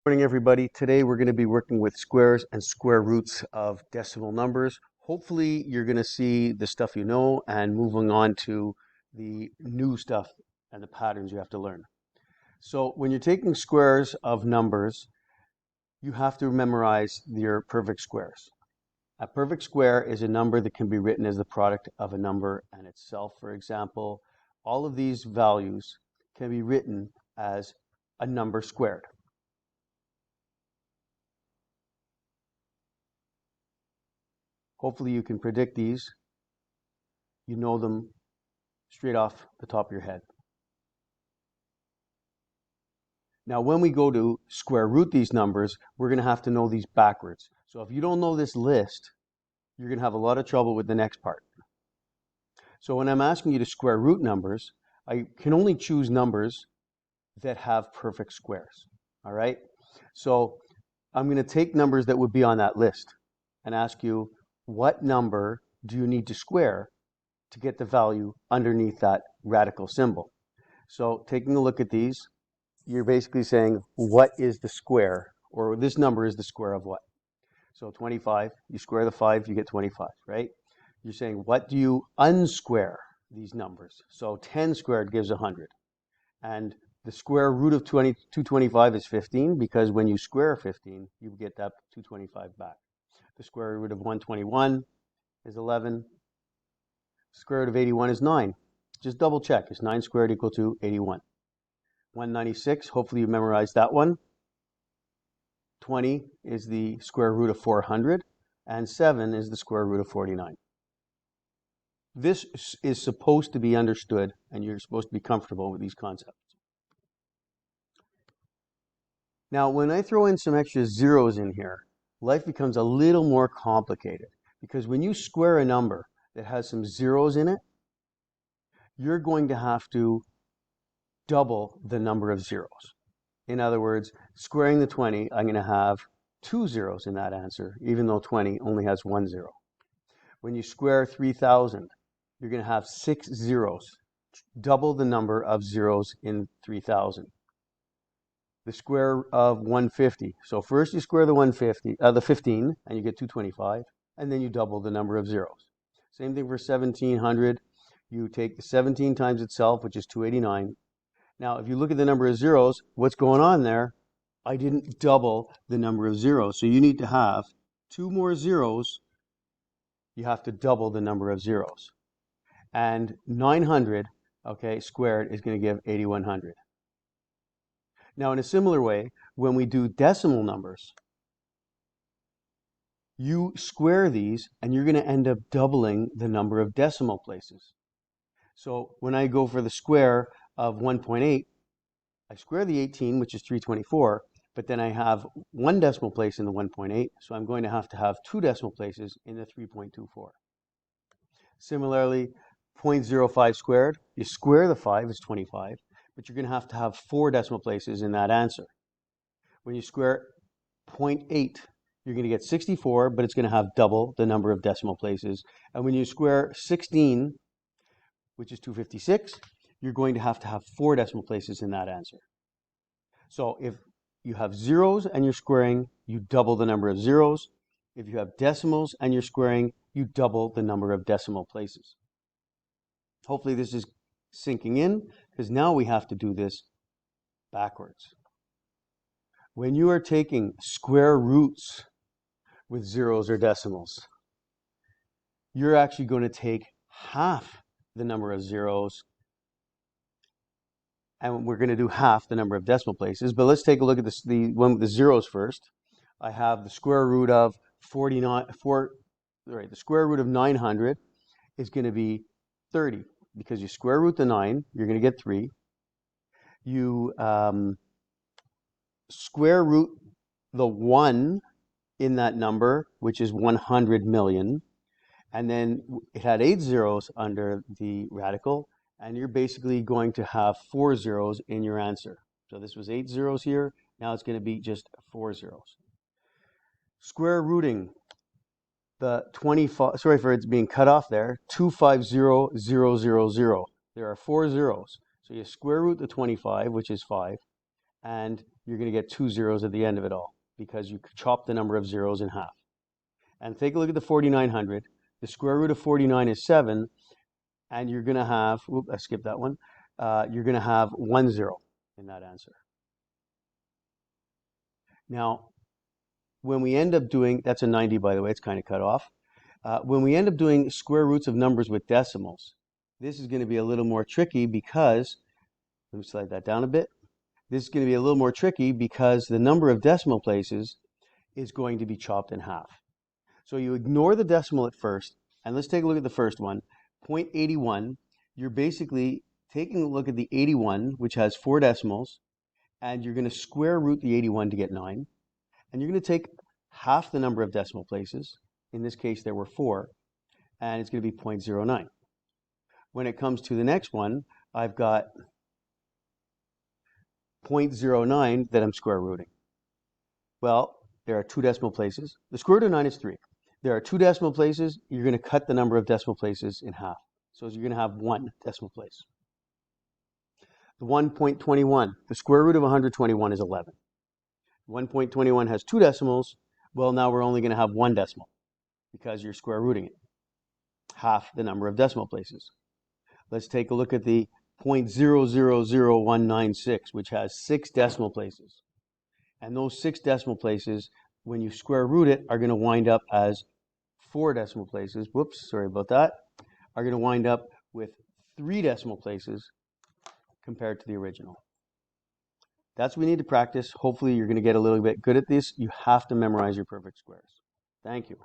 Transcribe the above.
Morning, everybody. Today we're going to be working with squares and square roots of decimal numbers. Hopefully you're going to see the stuff you know and moving on to the new stuff and the patterns you have to learn. So when you're taking squares of numbers, you have to memorize your perfect squares. A perfect square is a number that can be written as the product of a number and itself. For example, all of these values can be written as a number squared. Hopefully you can predict these. You know them straight off the top of your head. Now, when we go to square root these numbers, we're going to have to know these backwards. So if you don't know this list, you're going to have a lot of trouble with the next part. So when I'm asking you to square root numbers, I can only choose numbers that have perfect squares. All right? So I'm going to take numbers that would be on that list and ask you, what number do you need to square to get the value underneath that radical symbol? So taking a look at these, you're basically saying, what is the square, or this number is the square of what? So 25, you square the 5, you get 25, right? You're saying, what do you unsquare these numbers? So 10 squared gives 100. And the square root of 225 is 15, because when you square 15, you get that 225 back. The square root of 121 is 11. Square root of 81 is 9. Just double check. Is 9 squared equal to 81? 196, hopefully you memorized that one. 20 is the square root of 400, and 7 is the square root of 49. This is supposed to be understood, and you're supposed to be comfortable with these concepts. Now, when I throw in some extra zeros in here, life becomes a little more complicated, because when you square a number that has some zeros in it, you're going to have to double the number of zeros. In other words, squaring the 20, I'm going to have 2 zeros in that answer, even though 20 only has 1 zero. When you square 3,000, you're going to have 6 zeros, double the number of zeros in 3,000. The square of 150. So first you square the 15, and you get 225, and then you double the number of zeros. Same thing for 1,700. You take the 17 times itself, which is 289. Now, if you look at the number of zeros, what's going on there? I didn't double the number of zeros. So you need to have 2 more zeros. You have to double the number of zeros. And 900, okay, squared is going to give 8,100. Now, in a similar way, when we do decimal numbers, you square these, and you're going to end up doubling the number of decimal places. So when I go for the square of 1.8, I square the 18, which is 324, but then I have 1 decimal place in the 1.8, so I'm going to have 2 decimal places in the 3.24. Similarly, 0.05 squared, you square the 5 is 25, but you're going to have 4 decimal places in that answer. When you square 0.8, you're going to get 64, but it's going to have double the number of decimal places. And when you square 16, which is 256, you're going to have 4 decimal places in that answer. So if you have zeros and you're squaring, you double the number of zeros. If you have decimals and you're squaring, you double the number of decimal places. Hopefully this is sinking in, because now we have to do this backwards. When you are taking square roots with zeros or decimals, you're actually going to take half the number of zeros, and we're going to do half the number of decimal places. But let's take a look at this, the one with the zeros first. I have the square root of 49. The square root of 900 is going to be 30, because you square root the 9, you're going to get 3. You square root the 1 in that number, which is 100 million, and then it had 8 zeros under the radical, and you're basically going to have 4 zeros in your answer. So this was 8 zeros here, now it's going to be just 4 zeros. Square rooting the 25, sorry for it's being cut off there, 250000. There are 4 zeros. So you square root the 25, which is 5, and you're going to get 2 zeros at the end of it all because you chop the number of zeros in half. And take a look at the 4900. The square root of 49 is 7, and you're going to have, whoop, I skipped that one, you're going to have 1 0 in that answer. Now, when we end up doing, that's a 90 by the way, it's kind of cut off. When we end up doing square roots of numbers with decimals, this is going to be a little more tricky because, let me slide that down a bit. This is going to be a little more tricky because the number of decimal places is going to be chopped in half. So you ignore the decimal at first, and let's take a look at the first one. 0.81, you're basically taking a look at the 81, which has 4 decimals, and you're going to square root the 81 to get 9. And you're going to take half the number of decimal places. In this case, there were 4, and it's going to be 0.09. When it comes to the next one, I've got 0.09 that I'm square rooting. Well, there are 2 decimal places. The square root of 9 is 3. There are 2 decimal places. You're going to cut the number of decimal places in half. So you're going to have 1 decimal place. The 1.21, the square root of 121 is 11. 1.21 has 2 decimals. Well, now we're only going to have 1 decimal because you're square rooting it. Half the number of decimal places. Let's take a look at the 0.000196, which has 6 decimal places. And those 6 decimal places, when you square root it, are going to wind up as 4 decimal places. Whoops, sorry about that. Are going to wind up with 3 decimal places compared to the original. That's what we need to practice. Hopefully you're going to get a little bit good at this. You have to memorize your perfect squares. Thank you.